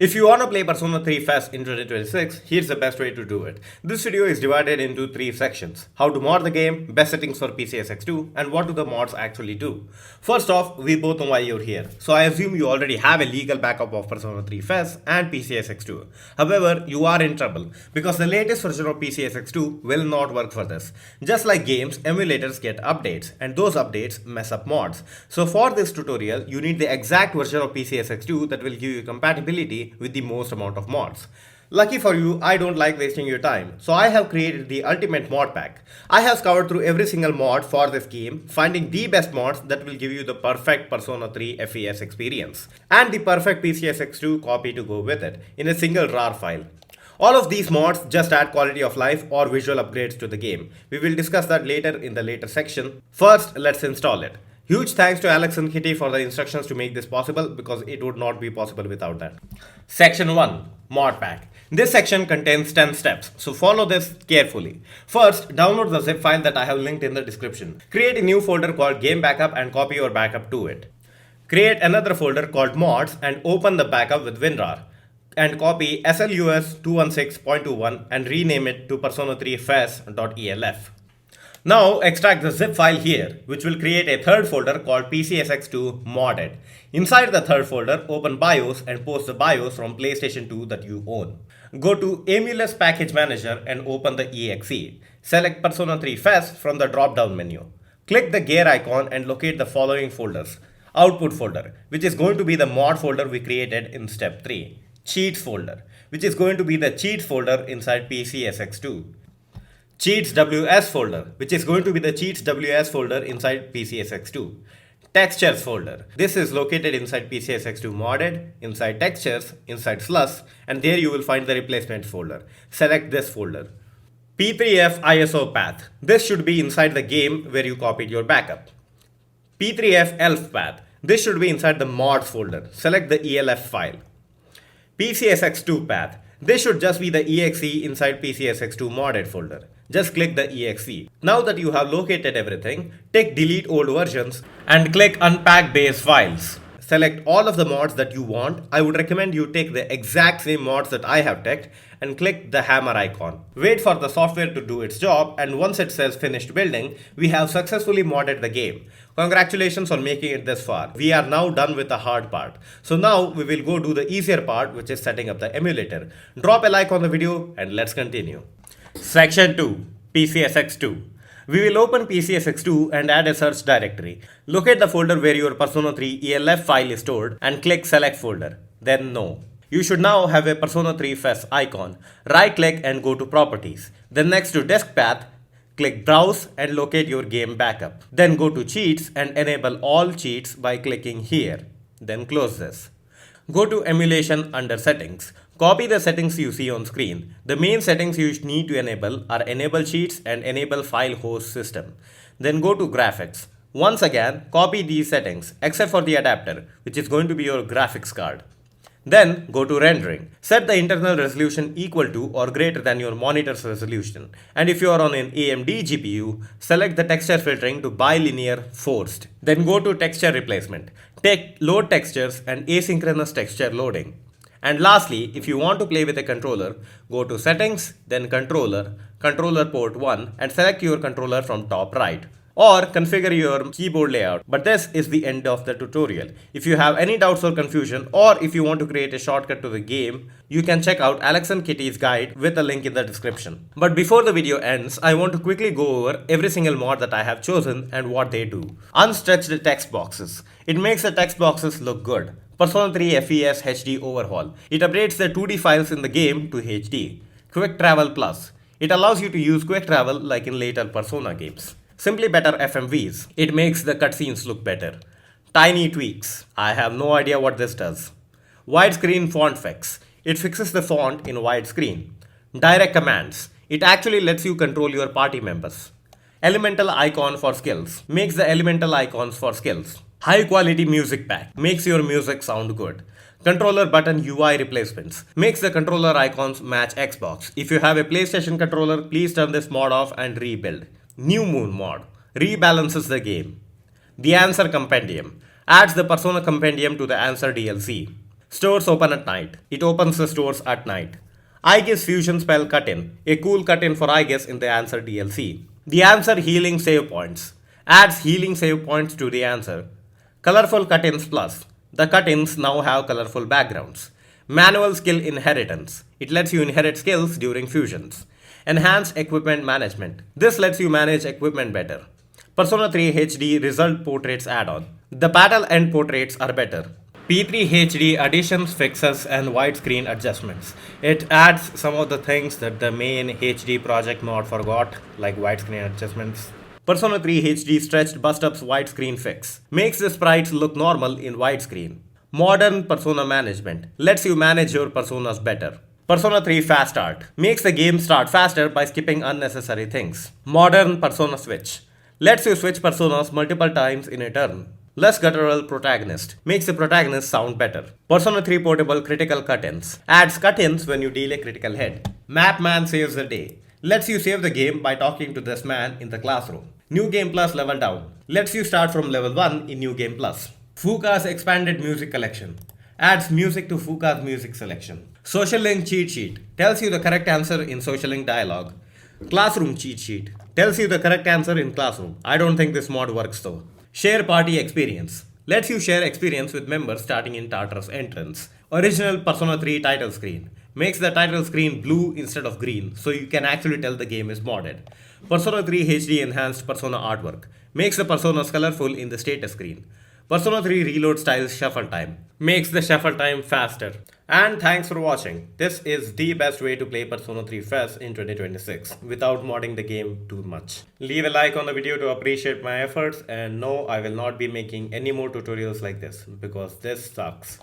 If you want to play Persona 3 FES in 2026, here's the best way to do it. This video is divided into 3 sections: how to mod the game, best settings for PCSX2, and what do the mods actually do. First off, we both know why you're here, so I assume you already have a legal backup of Persona 3 FES and PCSX2. However, you are in trouble, because the latest version of PCSX2 will not work for this. Just like games, emulators get updates, and those updates mess up mods. So for this tutorial, you need the exact version of PCSX2 that will give you compatibility with the most amount of mods. Lucky for you, I don't like wasting your time, so I have created the ultimate mod pack. I have scoured through every single mod for this game, finding the best mods that will give you the perfect Persona 3 FES experience, and the perfect PCSX2 copy to go with it, in a single RAR file. All of these mods just add quality of life or visual upgrades to the game. We will discuss that later in the later section. First, let's install it. Huge thanks to Alex and Kitty for the instructions to make this possible, because it would not be possible without that. Section 1. Modpack. This section contains 10 steps, so follow this carefully. First, download the zip file that I have linked in the description. Create a new folder called Game Backup and copy your backup to it. Create another folder called Mods and open the backup with WinRAR. And copy SLUS 216.21 and rename it to Persona 3 FES.elf. Now extract the zip file here, which will create a third folder called PCSX2 modded. Inside the third folder, open BIOS and post the BIOS from PlayStation 2 that you own. Go to Emulus Package Manager and open the exe. Select Persona 3 FES from the drop-down menu. Click the gear icon and locate the following folders. Output folder, which is going to be the mod folder we created in step 3. Cheats folder, which is going to be the cheats folder inside PCSX2. Cheats WS folder, which is going to be the cheats WS folder inside PCSX2. Textures folder. This is located inside PCSX2 modded, inside textures, inside SLUS, and there you will find the replacement folder. Select this folder. P3F ISO path. This should be inside the game where you copied your backup. P3F ELF path. This should be inside the mods folder. Select the ELF file. PCSX2 path. This should just be the exe inside PCSX2 modded folder. Just click the exe. Now that you have located everything, take delete old versions and click unpack base files. Select all of the mods that you want. I would recommend you take the exact same mods that I have checked and click the hammer icon. Wait for the software to do its job, and once it says finished building, we have successfully modded the game. Congratulations on making it this far. We are now done with the hard part. So now we will go do the easier part, which is setting up the emulator. Drop a like on the video and let's continue. Section 2. PCSX2. We will open PCSX2 and add a search directory. Locate the folder where your Persona 3 ELF file is stored and click select folder. Then no. You should now have a Persona 3 FES icon. Right click and go to properties. Then next to disk path, click browse and locate your game backup. Then go to cheats and enable all cheats by clicking here. Then close this. Go to emulation under settings. Copy the settings you see on screen. The main settings you need to enable are enable cheats and enable file host system. Then go to graphics. Once again, copy these settings except for the adapter, which is going to be your graphics card. Then go to rendering. Set the internal resolution equal to or greater than your monitor's resolution. And if you are on an AMD GPU, select the texture filtering to bilinear forced. Then go to texture replacement. Take load textures and asynchronous texture loading. And lastly, if you want to play with a controller, go to settings, then controller, controller port 1, and select your controller from top right. Or configure your keyboard layout. But this is the end of the tutorial. If you have any doubts or confusion, or if you want to create a shortcut to the game, you can check out Alex and Kitty's guide with a link in the description. But before the video ends, I want to quickly go over every single mod that I have chosen and what they do. Unstretched text boxes. It makes the text boxes look good. Persona 3 FES HD overhaul. It updates the 2D files in the game to HD. Quick Travel Plus. It allows you to use quick travel like in later Persona games. Simply better FMVs. It makes the cutscenes look better. Tiny tweaks. I have no idea what this does. Widescreen font fix. It fixes the font in widescreen. Direct commands. It actually lets you control your party members. Elemental icon for skills. Makes the elemental icons for skills. High quality music pack. Makes your music sound good. Controller button UI replacements. Makes the controller icons match Xbox. If you have a PlayStation controller, please turn this mod off and rebuild. New Moon mod. Rebalances the game. The Answer Compendium. Adds the Persona Compendium to the Answer DLC. Stores open at night. It opens the stores at night. I guess fusion spell cut in. A cool cut in for I guess in the answer DLC. The answer healing save points. Adds healing save points to the answer. Colorful cut ins plus. The cut ins now have colorful backgrounds. Manual skill inheritance. It lets you inherit skills during fusions. Enhanced equipment management. This lets you manage equipment better. Persona 3 HD result portraits add-on. The battle end portraits are better. P3 HD additions, fixes, and widescreen adjustments. It adds some of the things that the main HD project mod forgot, like widescreen adjustments. Persona 3 HD stretched bust-ups widescreen fix. Makes the sprites look normal in widescreen. Modern persona management. Lets you manage your personas better. Persona 3 Fast Start. Makes the game start faster by skipping unnecessary things. Modern persona switch. Lets you switch personas multiple times in a turn. Less guttural protagonist. Makes the protagonist sound better. Persona 3 Portable Critical Cut-ins. Adds cut-ins when you deal a critical hit. Map Man saves the day. Lets you save the game by talking to this man in the classroom. New Game Plus Level Down. Lets you start from level 1 in New Game Plus. Fuka's Expanded Music Collection. Adds music to Fuka's music selection. Social Link Cheat Sheet. Tells you the correct answer in Social Link dialog. Classroom Cheat Sheet. Tells you the correct answer in Classroom. I don't think this mod works though. Share Party Experience. Lets you share experience with members starting in Tartarus entrance. Original Persona 3 title screen. Makes the title screen blue instead of green, so you can actually tell the game is modded. Persona 3 HD enhanced Persona artwork. Makes the personas colorful in the status screen. Persona 3 reload styles shuffle time. Makes the shuffle time faster. And thanks for watching. This is the best way to play Persona 3 FES in 2026 without modding the game too much. Leave a like on the video to appreciate my efforts, and no, I will not be making any more tutorials like this because this sucks.